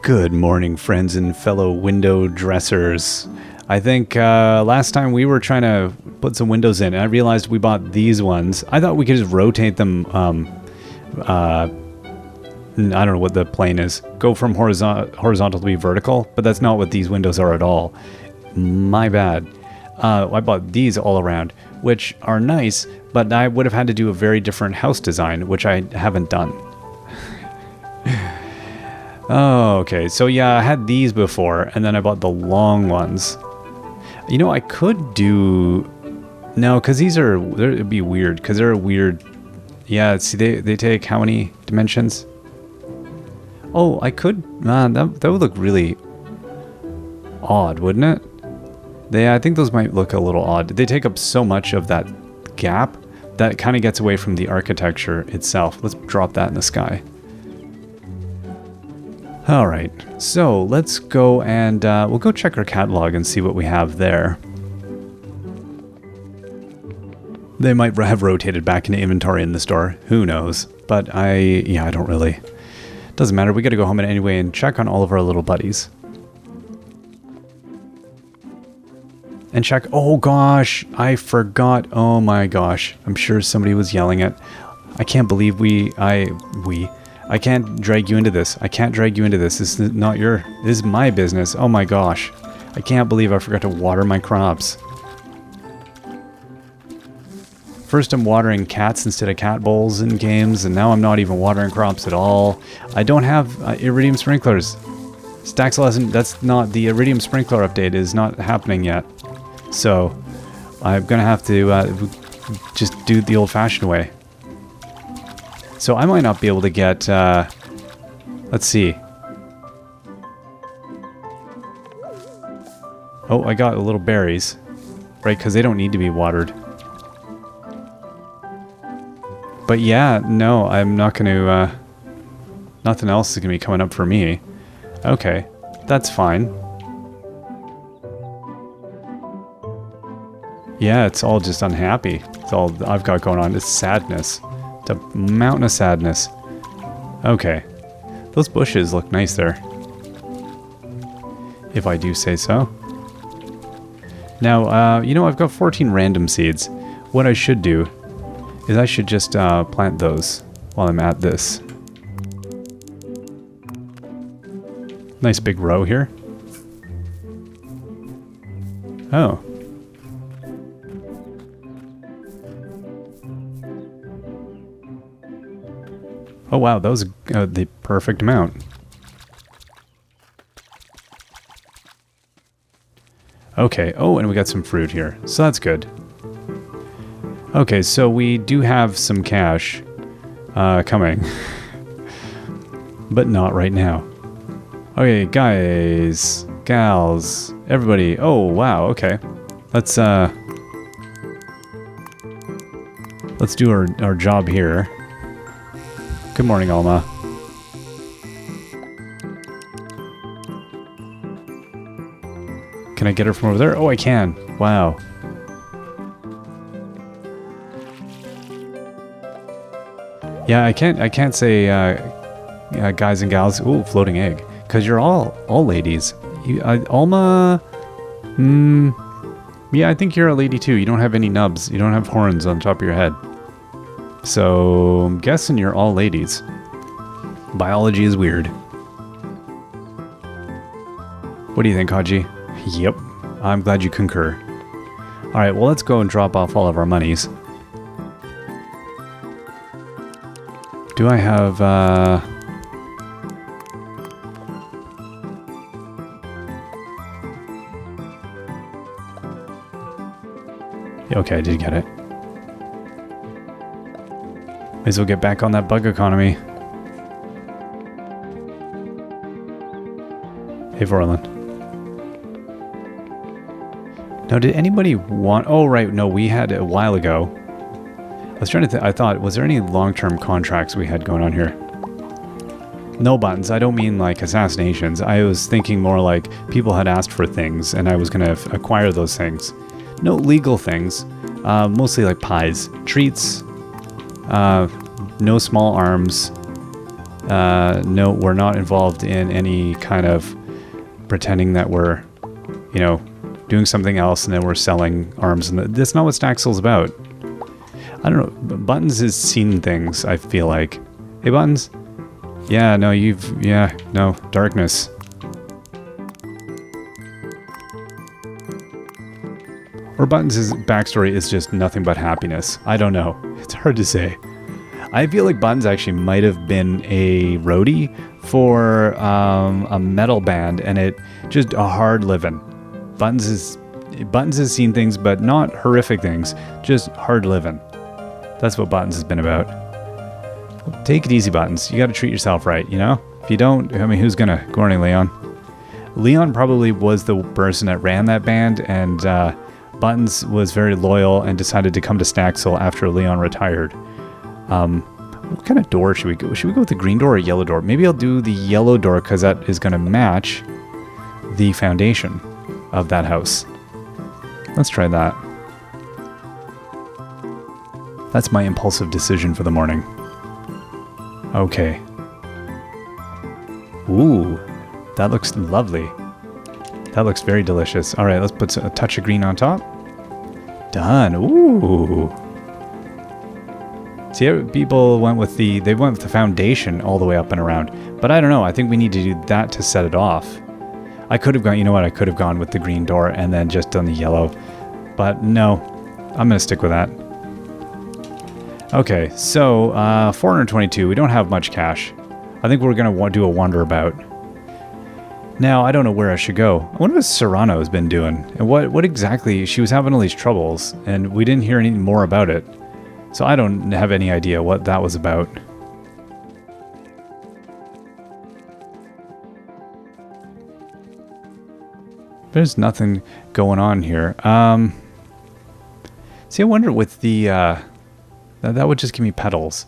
Good morning, friends and fellow window dressers. I think last time we were trying to put some windows in, and I realized we bought these ones. I thought we could just rotate them. I don't know what the plane is. Go from horizontal to be vertical, but that's not what these windows are at all. My bad. I bought these all around, which are nice, but I would have had to do a very different house design, which I haven't done. Oh, okay. So yeah, I had these before, and then I bought the long ones. You know, I could do... No, because these are... It'd be weird, because they're a weird... Yeah, see, they take how many dimensions? Oh, I could... Man, that would look really odd, wouldn't it? I think those might look a little odd. They take up so much of that gap that kind of gets away from the architecture itself. Let's drop that in the sky. Alright, so let's go and we'll go check our catalog and see what we have there. They might have rotated back into inventory in the store. Who knows? But I don't really. Doesn't matter. We gotta go home anyway and check on all of our little buddies. And check. Oh gosh, I forgot. Oh my gosh. I'm sure somebody was yelling at. I can't believe I can't drag you into this. I can't drag you into this. This is not your... This is my business. Oh my gosh. I can't believe I forgot to water my crops. First I'm watering cats instead of cat bowls in games, and now I'm not even watering crops at all. I don't have iridium sprinklers. Staxel hasn't... That's not... The iridium sprinkler update is not happening yet. So, I'm gonna have to just do it the old-fashioned way. So I might not be able to get, let's see. Oh, I got a little berries, right? Because they don't need to be watered. But yeah, no, I'm not going to, nothing else is going to be coming up for me. Okay, that's fine. Yeah, it's all just unhappy. It's all I've got going on is sadness. A mountain of sadness. Okay. Those bushes look nice there. If I do say so. Now, you know, I've got 14 random seeds. What I should do is I should just plant those while I'm at this. Nice big row here. Oh. Oh wow, that was the perfect amount. Okay, oh, and we got some fruit here, so that's good. Okay, so we do have some cash coming. But not right now. Okay, guys, gals, everybody. Oh, wow, okay. Let's do our job here. Good morning, Alma. Can I get her from over there? Oh, I can. Wow. Yeah, I can't say guys and gals. Ooh, floating egg. Because you're all ladies. Alma. Yeah, I think you're a lady too. You don't have any nubs. You don't have horns on top of your head. So, I'm guessing you're all ladies. Biology is weird. What do you think, Haji? Yep. I'm glad you concur. Alright, well, let's go and drop off all of our monies. Do I have, Okay, I did get it. May as well get back on that bug economy. Hey, Vorlin. Now, did anybody want... Oh, right. No, we had a while ago. I was trying to I thought, was there any long-term contracts we had going on here? No buttons. I don't mean like assassinations. I was thinking more like people had asked for things and I was going to acquire those things. No legal things. Mostly like pies. Treats. No small arms. No, we're not involved in any kind of pretending that we're, you know, doing something else and then we're selling arms. And that's not what Staxel's about. I don't know. Buttons has seen things, I feel like. Hey, Buttons? Yeah, no, no, darkness. Or Buttons' backstory is just nothing but happiness. I don't know. It's hard to say. I feel like Buttons actually might have been a roadie for a metal band, and it just a hard living. Buttons has seen things, but not horrific things, just hard living. That's what Buttons has been about. Take it easy, Buttons. You got to treat yourself right, you know? If you don't, I mean, who's gonna? Good morning, Leon. Leon probably was the person that ran that band, and Buttons was very loyal and decided to come to Staxel after Leon retired. What kind of door should we go? Should we go with the green door or yellow door? Maybe I'll do the yellow door because that is going to match the foundation of that house. Let's try that. That's my impulsive decision for the morning. Okay. Ooh, that looks lovely. That looks very delicious. All right, let's put a touch of green on top. Done. Ooh. See, people went with the foundation all the way up and around. But I don't know. I think we need to do that to set it off. I could have gone, you know what? I could have gone with the green door and then just done the yellow. But no, I'm going to stick with that. Okay, so 422. We don't have much cash. I think we're going to do a wander about. Now, I don't know where I should go. I wonder what Serrano has been doing. And what exactly... She was having all these troubles, and we didn't hear any more about it. So I don't have any idea what that was about. There's nothing going on here. See, I wonder with the... that would just give me petals.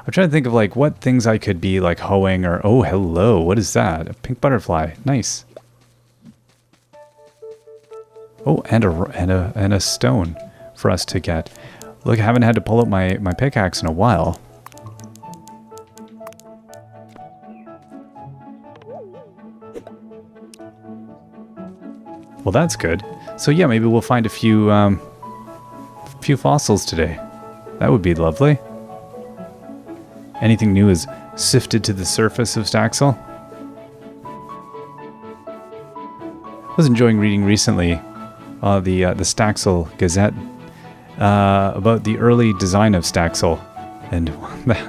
I'm trying to think of like what things I could be like hoeing or... Oh, hello. What is that? A pink butterfly. Nice. Oh, and a stone for us to get. Look, I haven't had to pull up my pickaxe in a while. Well, that's good. So yeah, maybe we'll find a few fossils today. That would be lovely. Anything new is sifted to the surface of Staxel. I was enjoying reading recently the Staxel Gazette about the early design of Staxel, and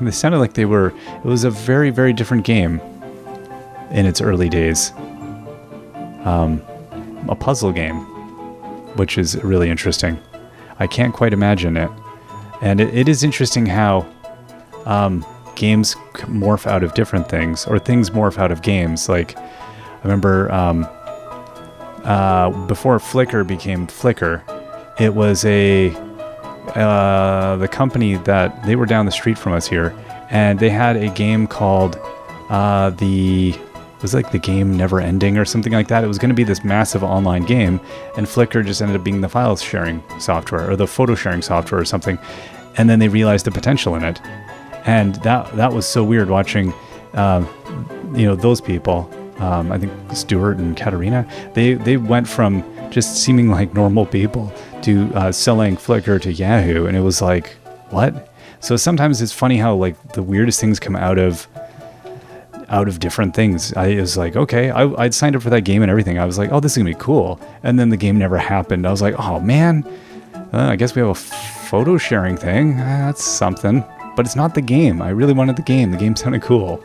they sounded like it was a very, very different game in its early days. A puzzle game, which is really interesting. I can't quite imagine it. And it is interesting how games morph out of different things, or things morph out of games. Like, I remember before Flickr became Flickr, it was the company that they were down the street from us here, and they had a game called it was like the game Never Ending or something like that. It was going to be this massive online game, and Flickr just ended up being the file sharing software or the photo sharing software or something. And then they realized the potential in it, and that was so weird watching, those people. I think Stuart and Katarina. They went from just seeming like normal people to selling Flickr to Yahoo, and it was like, what? So sometimes it's funny how like the weirdest things come out of different things. I was like, okay, I'd signed up for that game and everything. I was like, oh, this is gonna be cool. And then the game never happened. I was like, oh man, I guess we have a photo sharing thing. That's something. But it's not the game. I really wanted the game. The game sounded cool.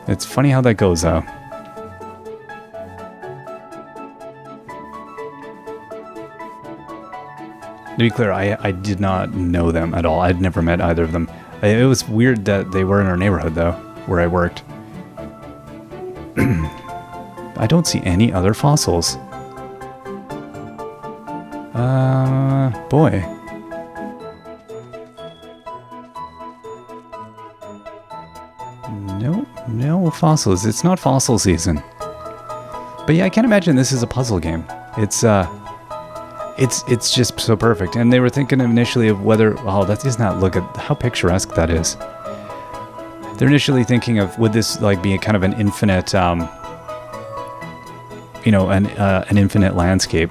It's funny how that goes though. To be clear, I did not know them at all. I'd never met either of them. It was weird that they were in our neighborhood though, where I worked. I don't see any other fossils. Boy. No fossils. It's not fossil season. But yeah, I can't imagine this is a puzzle game. It's just so perfect. And they were thinking initially of whether, that does not look at how picturesque that is. They're initially thinking of, would this like be a kind of an infinite, you know, an infinite landscape?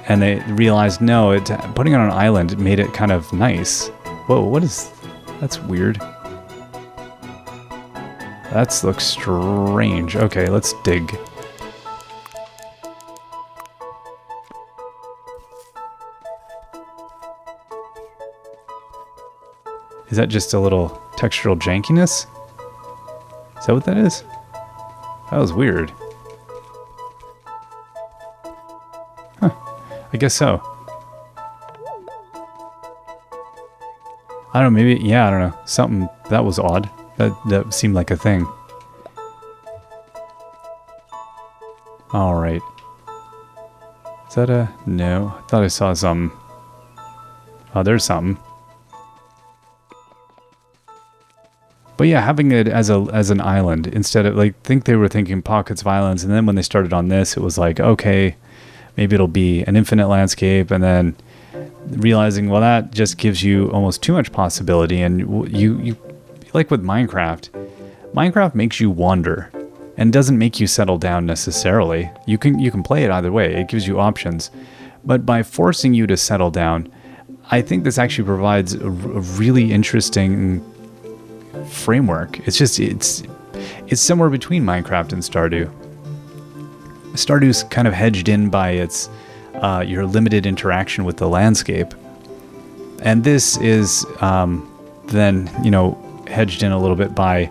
And they realized, no, putting it on an island made it kind of nice. Whoa, that's weird. That looks strange. Okay, let's dig. Is that just a little textural jankiness? Is that what that is? That was weird. Huh. I guess so. I don't know, maybe, yeah, I don't know. Something, that was odd. That seemed like a thing. Alright. Is that a... No. I thought I saw some... Oh, there's something. But yeah, having it as an island instead of, like, I think they were thinking pockets of islands, and then when they started on this, it was like, okay, maybe it'll be an infinite landscape, and then realizing, well, that just gives you almost too much possibility, and you like with Minecraft makes you wander and doesn't make you settle down necessarily. You can play it either way. It gives you options. But by forcing you to settle down, I think this actually provides a really interesting framework. It's just it's somewhere between Minecraft and Stardew. Stardew's kind of hedged in by its your limited interaction with the landscape, and this is then, you know, hedged in a little bit by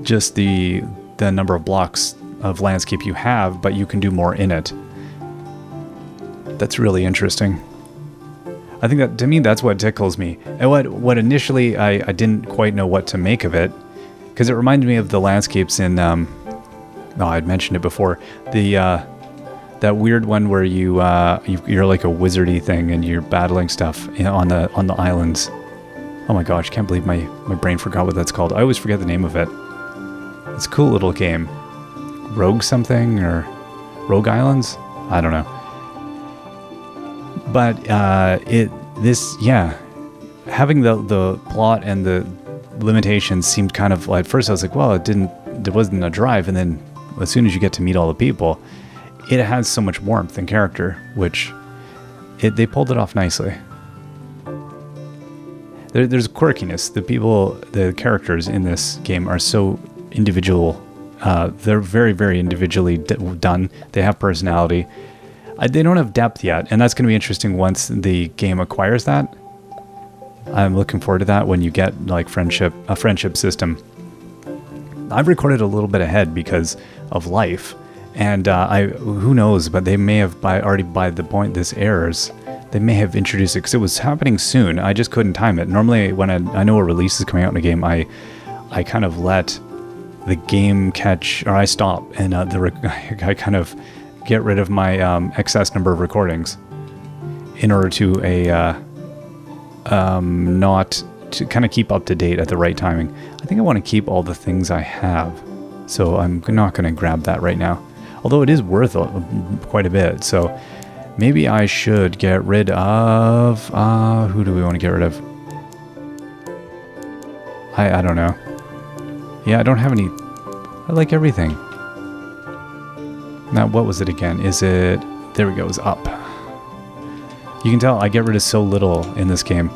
just the number of blocks of landscape you have, but you can do more in it. That's really interesting. I think that, to me, that's what tickles me. And what initially I didn't quite know what to make of it, because it reminded me of the landscapes in I'd mentioned it before, that weird one where you're like a wizardy thing and you're battling stuff on the islands. Oh my gosh, can't believe my brain forgot what that's called. I always forget the name of it. It's a cool little game. Rogue something, or Rogue Islands? I don't know. But having the plot and the limitations seemed kind of like, at first I was like, well, there wasn't a drive, and then as soon as you get to meet all the people, it has so much warmth and character, which they pulled it off nicely. There's quirkiness. The characters in this game are so individual. They're very, very individually done. They have personality. They don't have depth yet, and that's going to be interesting once the game acquires that. I'm looking forward to that when you get like a friendship system. I've recorded a little bit ahead because of life, and who knows, but they may have by the point this airs, they may have introduced it, because it was happening soon. I just couldn't time it. Normally, when I know a release is coming out in a game, I kind of let the game catch, or I stop, and I kind of get rid of my excess number of recordings in order to not to kind of keep up to date at the right timing. I think I want to keep all the things I have, so I'm not going to grab that right now. Although it is worth quite a bit, so maybe I should get rid of... who do we want to get rid of? I don't know. Yeah, I don't have any... I like everything. Now, what was it again? Is it... There we go, it's up. You can tell I get rid of so little in this game.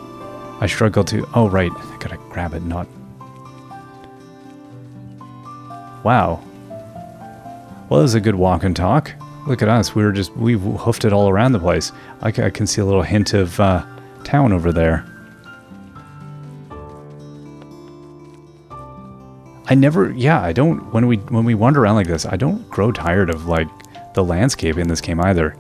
I struggle to... Oh, right. I gotta grab it, not... Wow. Well, that was a good walk and talk. Look at us. We hoofed it all around the place. I can see a little hint of town over there. I don't, when we wander around like this, I don't grow tired of like the landscape in this game either.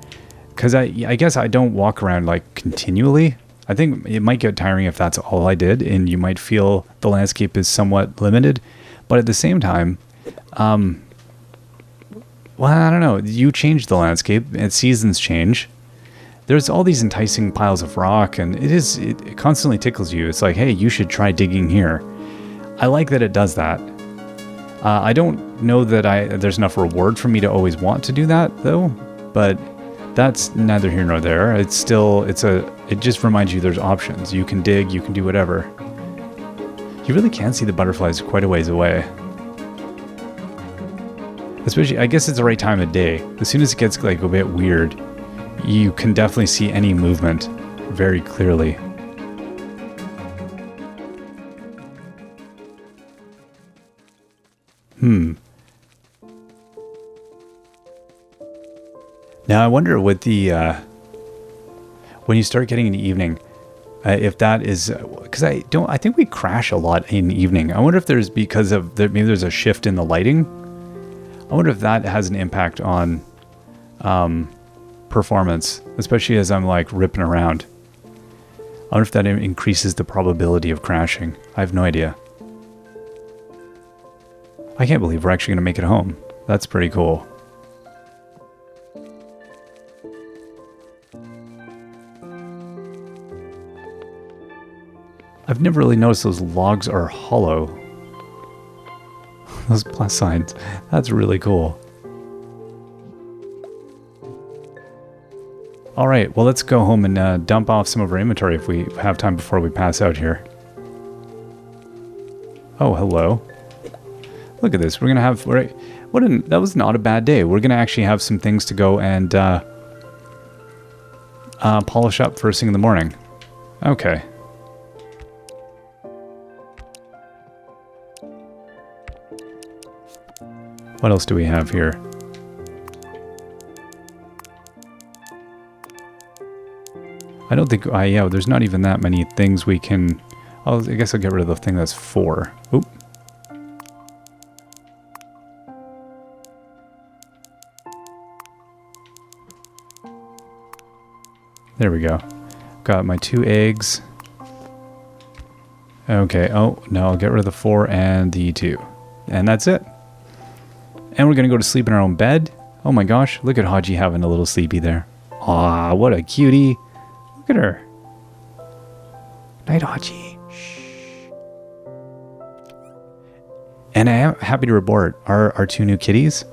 Because I guess I don't walk around like continually. I think it might get tiring if that's all I did, and you might feel the landscape is somewhat limited. But at the same time, well, I don't know. You change the landscape, and seasons change. There's all these enticing piles of rock, and it constantly tickles you. It's like, hey, you should try digging here. I like that it does that. I don't know that there's enough reward for me to always want to do that, though. But that's neither here nor there. It just reminds you there's options. You can dig, you can do whatever. You really can see the butterflies quite a ways away. Especially, I guess it's the right time of day. As soon as it gets like a bit weird, you can definitely see any movement very clearly. Now I wonder what the when you start getting in the evening, if that is because I think we crash a lot in the evening. I wonder if there's because of maybe there's a shift in the lighting. I wonder if that has an impact on performance, especially as I'm like ripping around. I wonder if that increases the probability of crashing. I have no idea. I can't believe we're actually going to make it home. That's pretty cool. I've never really noticed those logs are hollow. Those plus signs. That's really cool. Alright, well let's go home and dump off some of our inventory if we have time before we pass out here. Oh, hello. Look at this. We're going to have... that was not a bad day. We're going to actually have some things to go and polish up first thing in the morning. Okay. What else do we have here? I don't think... yeah, there's not even that many things we can... I guess I'll get rid of the thing that's 4. Oop. There we go. Got my 2 eggs. Okay. Oh, no, I'll get rid of the 4 and the 2. And that's it. And we're going to go to sleep in our own bed. Oh my gosh, look at Haji having a little sleepy there. Aw, what a cutie. Look at her. Night, Haji. Shh. And I am happy to report our 2 new kitties,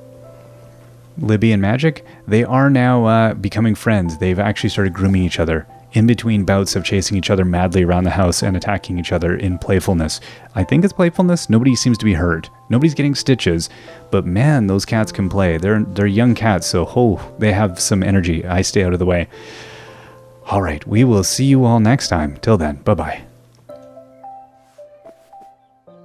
Libby and Magic, they are now becoming friends. They've actually started grooming each other in between bouts of chasing each other madly around the house and attacking each other in playfulness. I think it's playfulness. Nobody seems to be hurt. Nobody's getting stitches. But man, those cats can play. They're young cats, so they have some energy. I stay out of the way. All right, we will see you all next time. Till then, bye-bye.